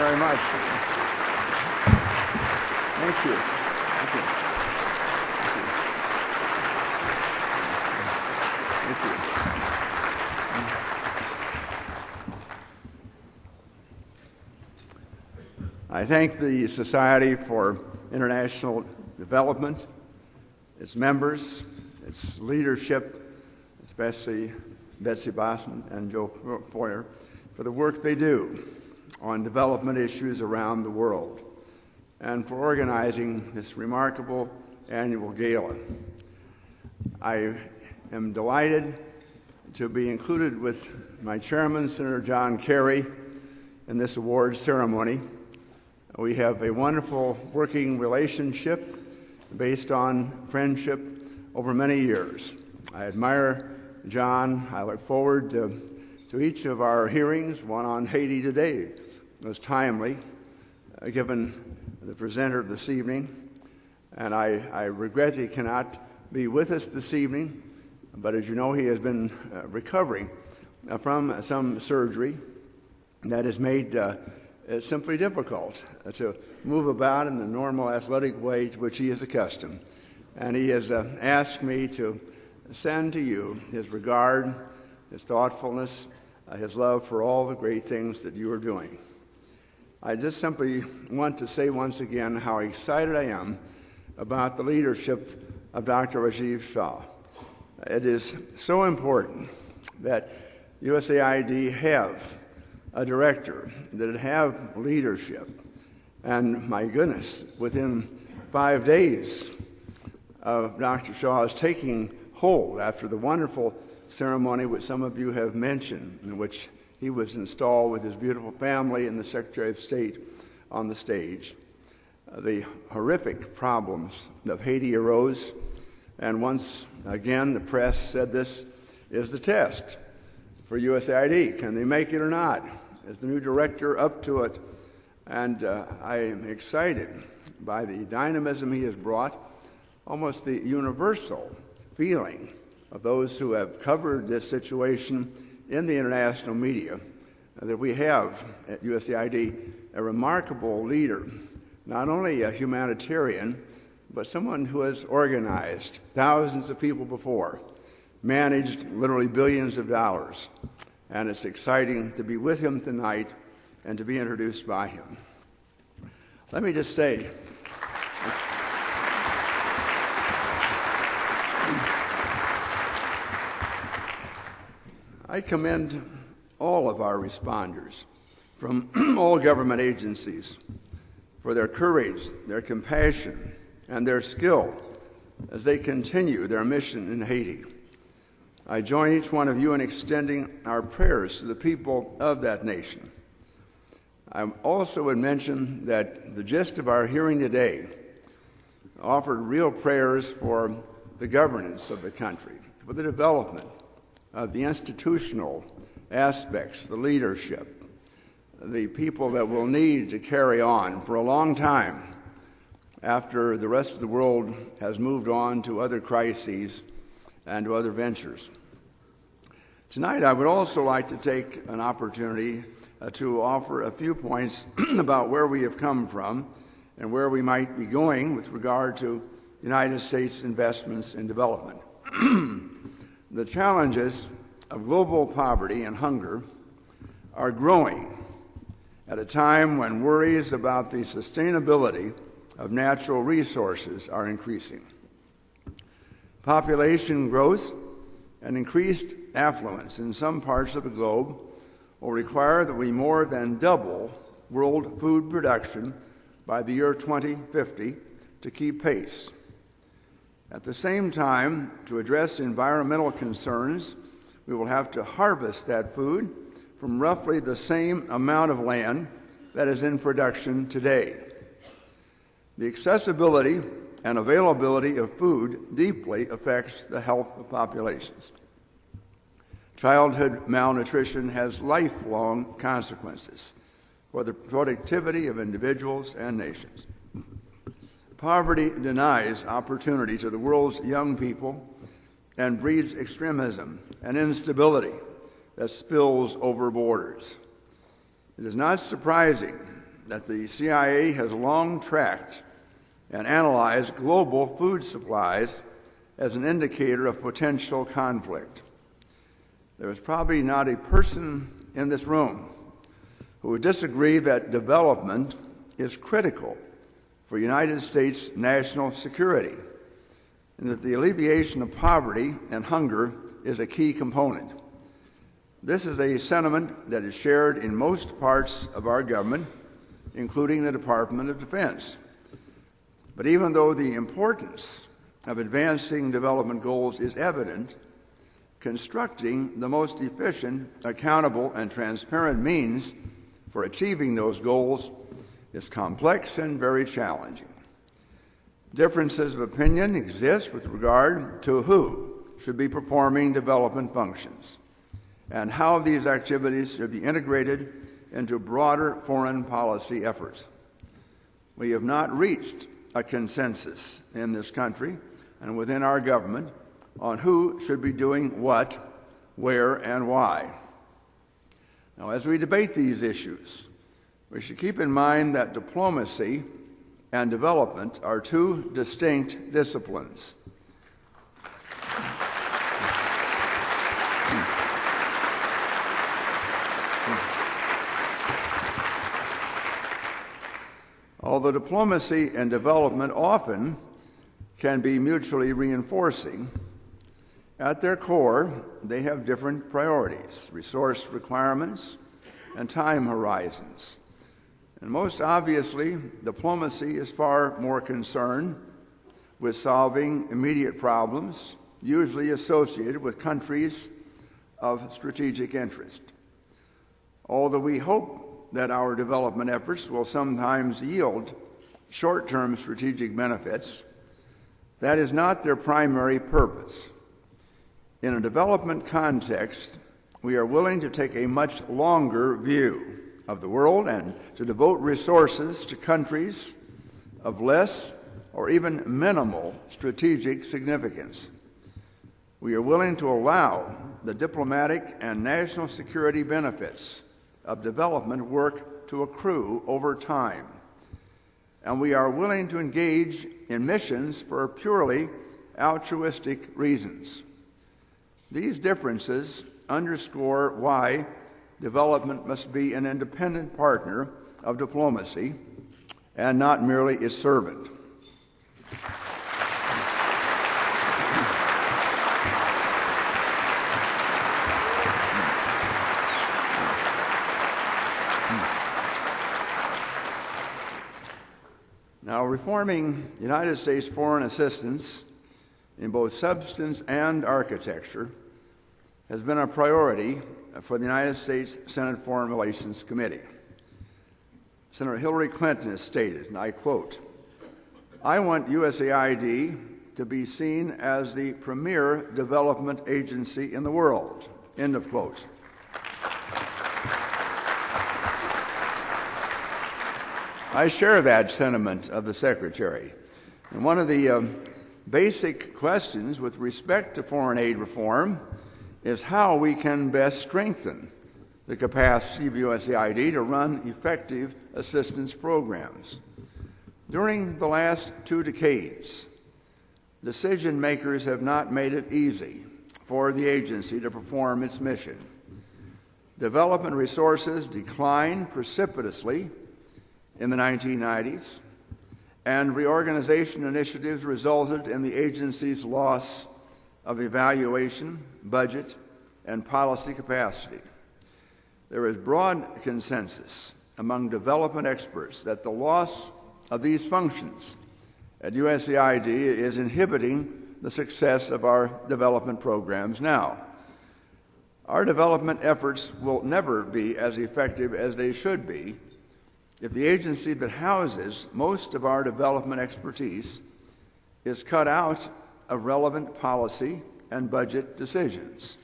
very much. Thank you. Thank you. Thank you. I thank the Society for International Development, its members, its leadership, especially Betsy Boston and Joe Foyer, for the work they do on development issues around the world, and for organizing this remarkable annual gala. I am delighted to be included with my chairman, Senator John Kerry, in this awards ceremony. We have a wonderful working relationship based on friendship over many years. I admire John. I look forward to each of our hearings. One on Haiti today was timely, given the presenter this evening, and I regret he cannot be with us this evening, but as you know, he has been recovering from some surgery that has made it simply difficult to move about in the normal athletic way to which he is accustomed. And he has asked me to send to you his regard, his thoughtfulness, his love for all the great things that you are doing. I just simply want to say once again how excited I am about the leadership of Dr. Rajiv Shah. It is so important that USAID have a director, that it have leadership. And my goodness, within 5 days of Dr. Shaw's taking hold after the wonderful ceremony which some of you have mentioned, in which he was installed with his beautiful family and the Secretary of State on the stage, the horrific problems of Haiti arose, and once again the press said this is the test for USAID. Can they make it or not? Is the new director up to it? And I am excited by the dynamism he has brought, almost the universal feeling of those who have covered this situation in the international media, that we have at USAID a remarkable leader, not only a humanitarian, but someone who has organized thousands of people before, managed literally billions of dollars. And it's exciting to be with him tonight and to be introduced by him. Let me just say, I commend all of our responders from all government agencies for their courage, their compassion, and their skill as they continue their mission in Haiti. I join each one of you in extending our prayers to the people of that nation. I also would mention that the gist of our hearing today offered real prayers for the governance of the country, for the development of the institutional aspects, the leadership, the people that will need to carry on for a long time after the rest of the world has moved on to other crises and to other ventures. Tonight, I would also like to take an opportunity to offer a few points about where we have come from and where we might be going with regard to United States investments in development. The challenges of global poverty and hunger are growing at a time when worries about the sustainability of natural resources are increasing. Population growth and increased affluence in some parts of the globe will require that we more than double world food production by the year 2050 to keep pace. At the same time, to address environmental concerns, we will have to harvest that food from roughly the same amount of land that is in production today. The accessibility and availability of food deeply affects the health of populations. Childhood malnutrition has lifelong consequences for the productivity of individuals and nations. Poverty denies opportunity to the world's young people and breeds extremism and instability that spills over borders. It is not surprising that the CIA has long tracked and analyzed global food supplies as an indicator of potential conflict. There is probably not a person in this room who would disagree that development is critical for United States national security, and that the alleviation of poverty and hunger is a key component. This is a sentiment that is shared in most parts of our government, including the Department of Defense. But even though the importance of advancing development goals is evident, constructing the most efficient, accountable, and transparent means for achieving those goals is complex and very challenging. Differences of opinion exist with regard to who should be performing development functions and how these activities should be integrated into broader foreign policy efforts. We have not reached a consensus in this country and within our government on who should be doing what, where, and why. Now, as we debate these issues, we should keep in mind that diplomacy and development are two distinct disciplines. Although diplomacy and development often can be mutually reinforcing, at their core, they have different priorities, resource requirements, and time horizons. And most obviously, diplomacy is far more concerned with solving immediate problems, usually associated with countries of strategic interest. Although we hope that our development efforts will sometimes yield short-term strategic benefits, that is not their primary purpose. In a development context, we are willing to take a much longer view of the world and to devote resources to countries of less or even minimal strategic significance. We are willing to allow the diplomatic and national security benefits of development work to accrue over time. And we are willing to engage in missions for purely altruistic reasons. These differences underscore why development must be an independent partner of diplomacy and not merely its servant. Now, reforming United States foreign assistance in both substance and architecture has been a priority for the United States Senate Foreign Relations Committee. Senator Hillary Clinton has stated, and I quote, "I want USAID to be seen as the premier development agency in the world," end of quote. I share that sentiment of the Secretary. And one of the basic questions with respect to foreign aid reform is how we can best strengthen the capacity of USAID to run effective assistance programs. During the last 2 decades, decision makers have not made it easy for the agency to perform its mission. Development resources declined precipitously in the 1990s, and reorganization initiatives resulted in the agency's loss of evaluation, budget, and policy capacity. There is broad consensus among development experts that the loss of these functions at USAID is inhibiting the success of our development programs now. Our development efforts will never be as effective as they should be if the agency that houses most of our development expertise is cut out of relevant policy and budget decisions.